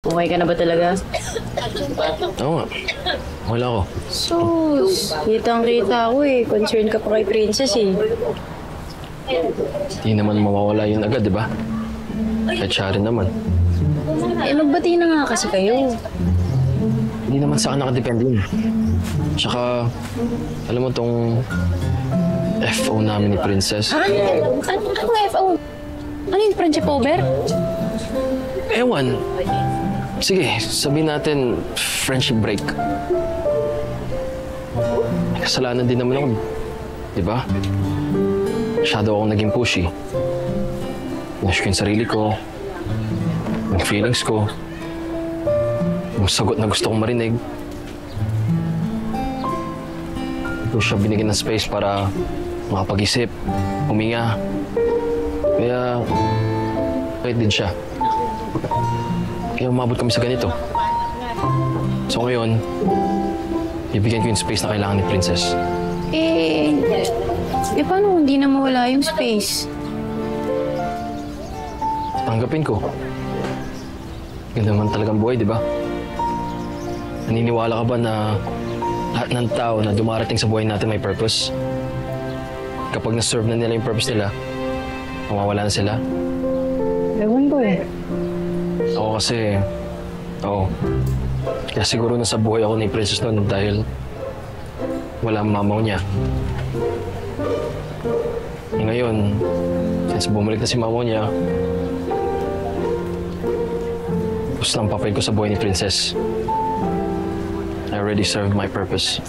Okay ka na ba talaga? Oo nga. Wala ako. Sus, kitang-kita ako eh. Concerned ka pa kay Princess eh. Di naman mawawala yun agad, di ba? Kahit siya rin naman. Eh, magbati na nga kasi kayo. Hindi naman sa akin nakadepende yun. Tsaka, alam mo tong FO namin ni Princess. Ha? Ano FO? Ano yung friendship over? Ewan. Sige, sabihin natin friendship break. May kasalanan din naman ako. Di ba? Masyado akong naging pushy. Nash ko yung sarili ko. Yung feelings ko. Yung sagot na gusto kong marinig. Hindi ko siya binigyan ng space para makapag-isip, huminga. Kaya, kahit din siya. Kaya umabot kami sa ganito. So ngayon, bibigyan ko yung space na kailangan ni Princess. Paano kung hindi na mawala yung space? Tanggapin ko. Ganda naman talagang buhay, di ba? Naniniwala ka ba na lahat ng tao na dumarating sa buhay natin may purpose? Kapag na-serve na nila yung purpose nila, mawawala na sila? Ewan ko eh. Ako kasi, kaya siguro nasa buhay ako ni Princess noon dahil wala ang mamaw niya. E ngayon, since bumalik na si mamaw niya, tapos lang papel ko sa buhay ni Princess. I already served my purpose.